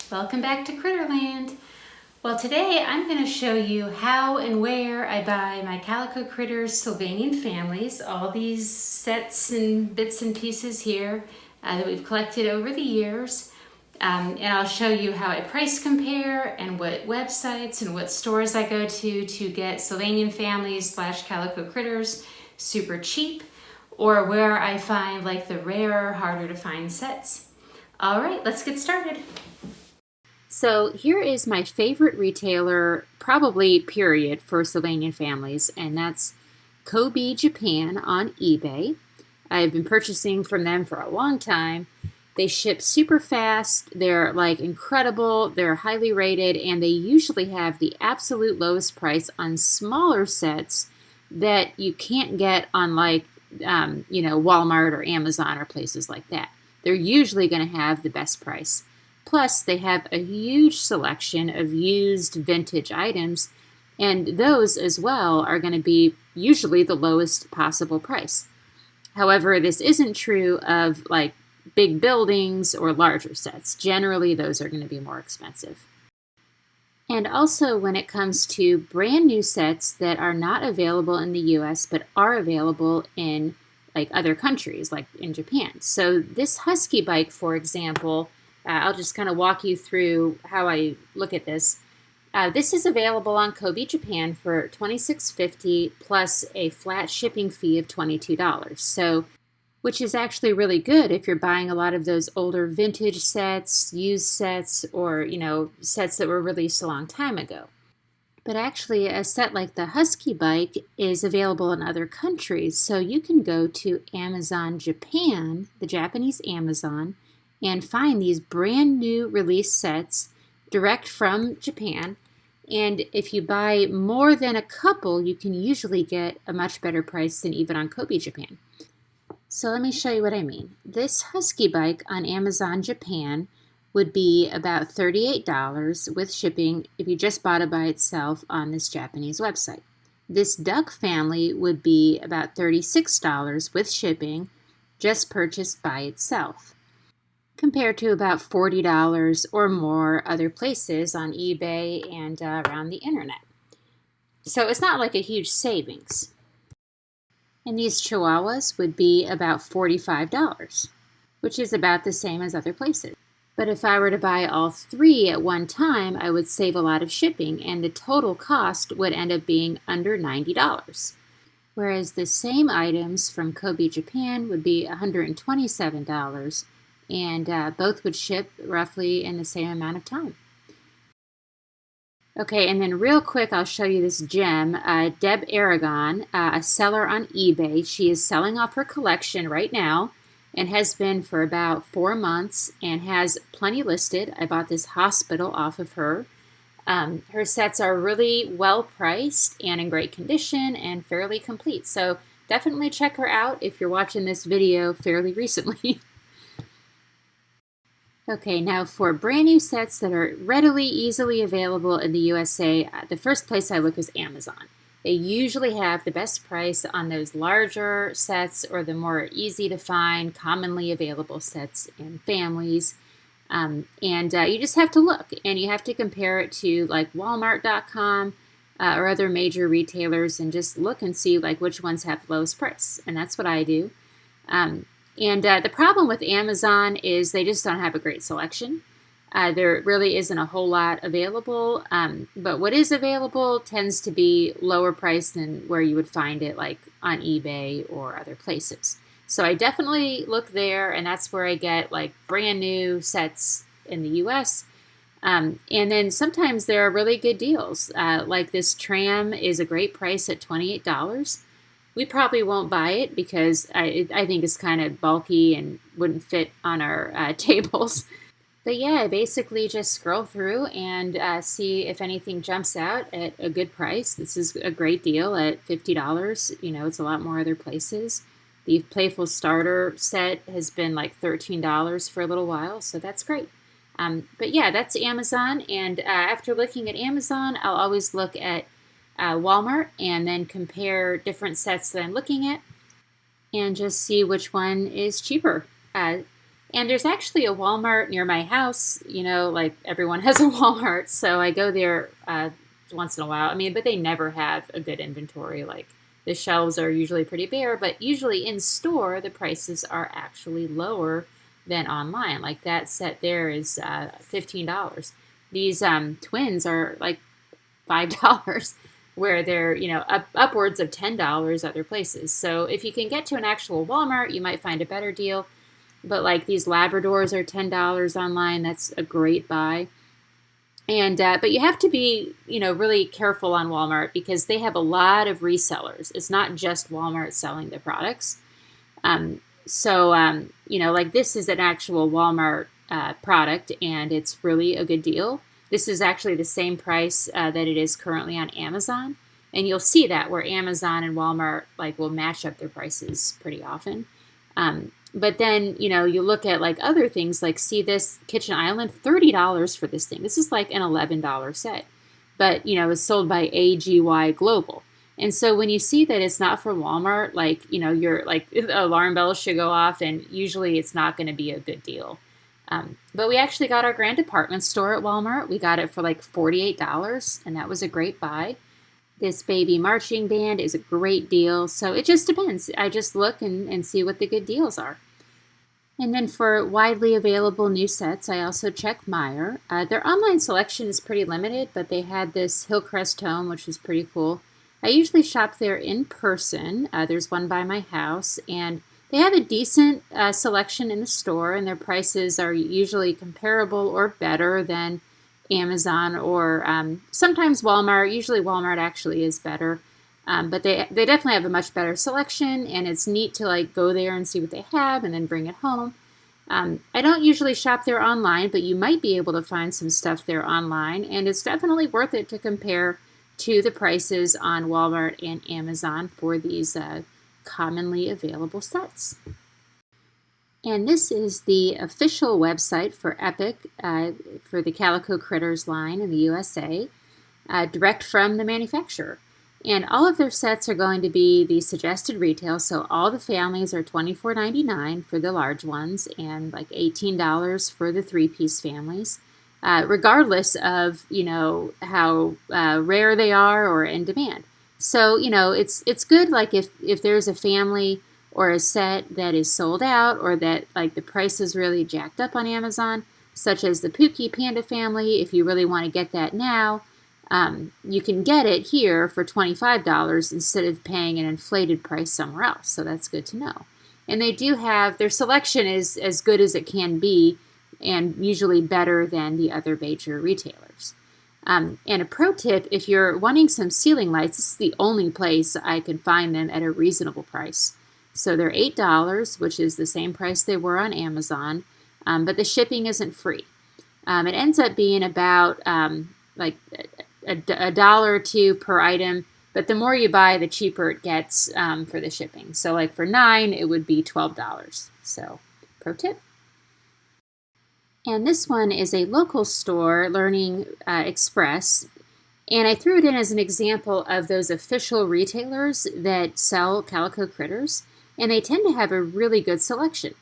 Welcome back to Critterland. Well, today I'm going to show you how and where I buy my Calico Critters Sylvanian Families, all these sets and bits and pieces here that we've collected over the years. And I'll show you how I price compare and what websites and what stores I go to get Sylvanian Families / Calico Critters super cheap, or where I find like the rarer, harder to find sets. All right, let's get started. So here is my favorite retailer, probably period, for Sylvanian Families, and that's Kobe Japan on eBay. I've been purchasing from them for a long time. They ship super fast, they're like incredible, they're highly rated, and they usually have the absolute lowest price on smaller sets that you can't get on Walmart or Amazon or places like that. They're usually going to have the best price. Plus, they have a huge selection of used vintage items, and those as well are going to be usually the lowest possible price. However, this isn't true of like big buildings or larger sets. Generally, those are going to be more expensive. And also when it comes to brand new sets that are not available in the US but are available in like other countries, like in Japan. So this Husky bike, for example, I'll just kind of walk you through how I look at this. This is available on Kobe Japan for $26.50 plus a flat shipping fee of $22. So, which is actually really good if you're buying a lot of those older vintage sets, used sets, or sets that were released a long time ago. But actually, a set like the Husky bike is available in other countries. So you can go to Amazon Japan, the Japanese Amazon, and find these brand new release sets direct from Japan. And if you buy more than a couple, you can usually get a much better price than even on Kobe Japan. So let me show you what I mean. This Husky bike on Amazon Japan would be about $38 with shipping if you just bought it by itself on this Japanese website. This Duck family would be about $36 with shipping, just purchased by itself, compared to about $40 or more other places on eBay and around the internet. So it's not like a huge savings. And these Chihuahuas would be about $45, which is about the same as other places. But if I were to buy all three at one time, I would save a lot of shipping, and the total cost would end up being under $90. Whereas the same items from Kobe Japan would be $127, and both would ship roughly in the same amount of time. Okay, and then real quick, I'll show you this gem. Deb Aragon, a seller on eBay. She is selling off her collection right now and has been for about 4 months and has plenty listed. I bought this hospital off of her. Her sets are really well priced and in great condition and fairly complete. So definitely check her out if you're watching this video fairly recently. Okay, now for brand new sets that are easily available in the USA, the first place I look is Amazon. They usually have the best price on those larger sets or the more easy to find, commonly available sets in families. You just have to look, and you have to compare it to like Walmart.com or other major retailers and just look and see like which ones have the lowest price. And that's what I do. The problem with Amazon is they just don't have a great selection. There really isn't a whole lot available, but what is available tends to be lower price than where you would find it like on eBay or other places. So I definitely look there, and that's where I get like brand new sets in the US. And then sometimes there are really good deals. Like this tram is a great price at $28. We probably won't buy it because I think it's kind of bulky and wouldn't fit on our tables. But yeah, I basically just scroll through and see if anything jumps out at a good price. This is a great deal at $50. It's a lot more other places. The Playful Starter set has been like $13 for a little while, so that's great. But yeah, that's Amazon. And after looking at Amazon, I'll always look at Walmart and then compare different sets that I'm looking at and just see which one is cheaper. And there's actually a Walmart near my house. You know, like everyone has a Walmart, so I go there once in a while. I mean, but they never have a good inventory. Like the shelves are usually pretty bare, but usually in store the prices are actually lower than online. Like that set there is $15. These twins are like $5, where they're upwards of $10 other places. So if you can get to an actual Walmart, you might find a better deal. But like these Labradors are $10 online. That's a great buy. And but you have to be really careful on Walmart because they have a lot of resellers. It's not just Walmart selling the products. Like this is an actual Walmart product, and it's really a good deal. This is actually the same price that it is currently on Amazon, and you'll see that where Amazon and Walmart will match up their prices pretty often. But then, you look at other things, see this kitchen island, $30 for this thing. This is like an $11 set, but it's sold by AGY Global. And so when you see that it's not from Walmart, you're alarm bells should go off, and usually it's not going to be a good deal. But we actually got our grand department store at Walmart. We got it for $48, and that was a great buy. This baby marching band is a great deal. So it just depends. I just look and see what the good deals are. And then for widely available new sets, I also check Meijer. Their online selection is pretty limited, but they had this Hillcrest home, which was pretty cool. I usually shop there in person. There's one by my house, and they have a decent selection in the store, and their prices are usually comparable or better than Amazon or sometimes Walmart. Usually Walmart actually is better. But they definitely have a much better selection, and it's neat to go there and see what they have and then bring it home. I don't usually shop there online, but you might be able to find some stuff there online, and it's definitely worth it to compare to the prices on Walmart and Amazon for these commonly available sets. And this is the official website for Epic for the Calico Critters line in the USA, direct from the manufacturer. And all of their sets are going to be the suggested retail, so all the families are $24.99 for the large ones and $18 for the three-piece families, regardless of how rare they are or in demand. So it's good if there's a family or a set that is sold out or that the price is really jacked up on Amazon, such as the Pookie Panda family. If you really want to get that now, you can get it here for $25 instead of paying an inflated price somewhere else. So that's good to know. And they do have, their selection is as good as it can be and usually better than the other major retailers. And a pro tip, if you're wanting some ceiling lights, this is the only place I can find them at a reasonable price. So they're $8, which is the same price they were on Amazon, but the shipping isn't free. It ends up being about a dollar or two per item, but the more you buy, the cheaper it gets for the shipping. So for $9, it would be $12. So pro tip. And this one is a local store, Learning Express, and I threw it in as an example of those official retailers that sell Calico Critters, and they tend to have a really good selection.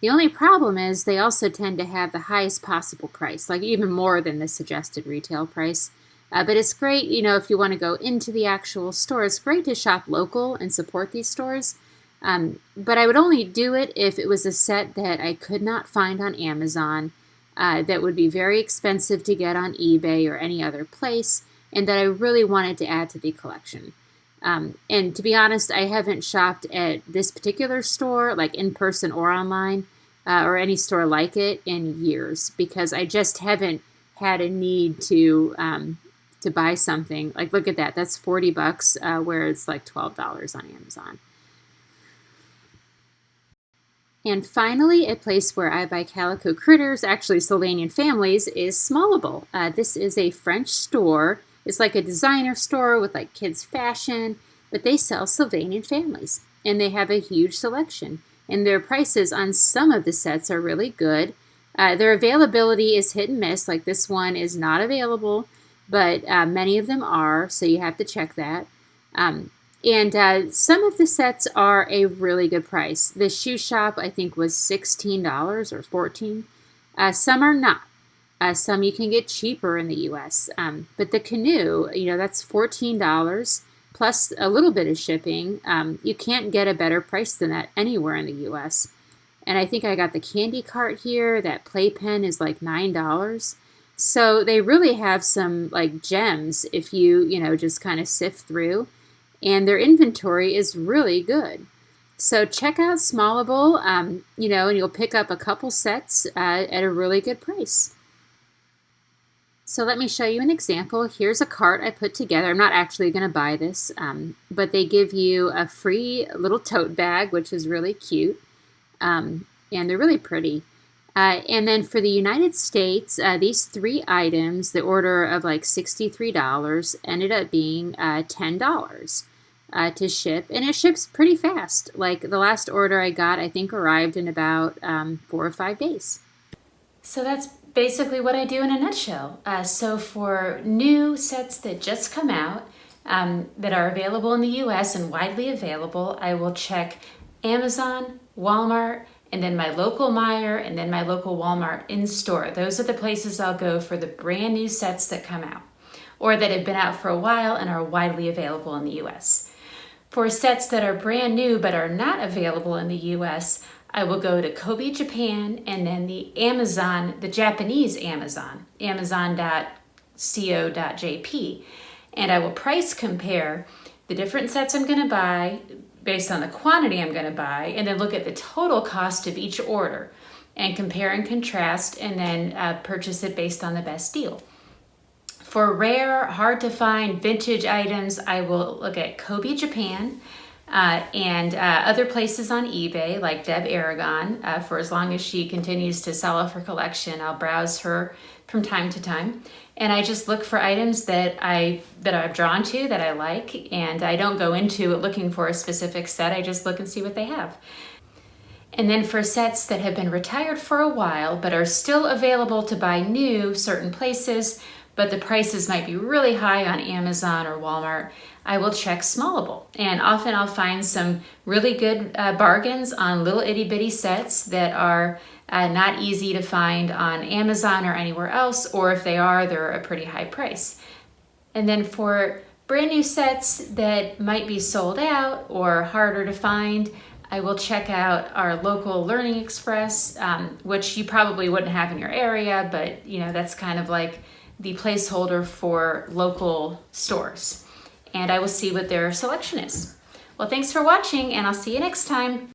The only problem is they also tend to have the highest possible price, even more than the suggested retail price. But it's great, if you want to go into the actual store, it's great to shop local and support these stores. But I would only do it if it was a set that I could not find on Amazon, that would be very expensive to get on eBay or any other place, and that I really wanted to add to the collection. And to be honest, I haven't shopped at this particular store, in person or online, or any store like it in years, because I just haven't had a need to buy something. Look at that. That's $40, where it's $12 on Amazon. And finally, a place where I buy Calico Critters, actually Sylvanian Families, is Smallable. This is a French store. It's like a designer store with kids fashion, but they sell Sylvanian Families, and they have a huge selection. And their prices on some of the sets are really good. Their availability is hit and miss. This one is not available, but many of them are, so you have to check that. And some of the sets are a really good price. The shoe shop, I think, was $16 or $14. Some are not. Some you can get cheaper in the U.S. But the canoe, that's $14 plus a little bit of shipping. You can't get a better price than that anywhere in the U.S. And I think I got the candy cart here. That playpen is like $9. So they really have some like gems if you, just kind of sift through. And their inventory is really good. So check out Smallable, and you'll pick up a couple sets at a really good price. So let me show you an example. Here's a cart I put together. I'm not actually going to buy this, but they give you a free little tote bag, which is really cute, and they're really pretty. And then for the United States, these 3 items, the order of like $63, ended up being $10 to ship, and it ships pretty fast. Like the last order I got, I think arrived in about 4 or 5 days. So that's basically what I do in a nutshell. So for new sets that just come out, that are available in the US and widely available, I will check Amazon, Walmart, and then my local Meijer, and then my local Walmart in store. Those are the places I'll go for the brand new sets that come out, or that have been out for a while and are widely available in the US. For sets that are brand new but are not available in the US, I will go to Kobe, Japan, and then the Amazon, the Japanese Amazon, amazon.co.jp. And I will price compare the different sets I'm going to buy based on the quantity I'm going to buy, and then look at the total cost of each order and compare and contrast, and then purchase it based on the best deal. For rare, hard to find vintage items, I will look at Kobe, Japan, and other places on eBay like Deb Aragon. For as long as she continues to sell off her collection, I'll browse her from time to time. And I just look for items that I'm drawn to, that I like, and I don't go into it looking for a specific set. I just look and see what they have. And then for sets that have been retired for a while but are still available to buy new certain places, but the prices might be really high on Amazon or Walmart, I will check Smallable. And often I'll find some really good bargains on little itty bitty sets that are not easy to find on Amazon or anywhere else, or if they are, they're a pretty high price. And then for brand new sets that might be sold out or harder to find, I will check out our local Learning Express, which you probably wouldn't have in your area, but that's kind of like the placeholder for local stores. And I will see what their selection is. Well, thanks for watching, and I'll see you next time.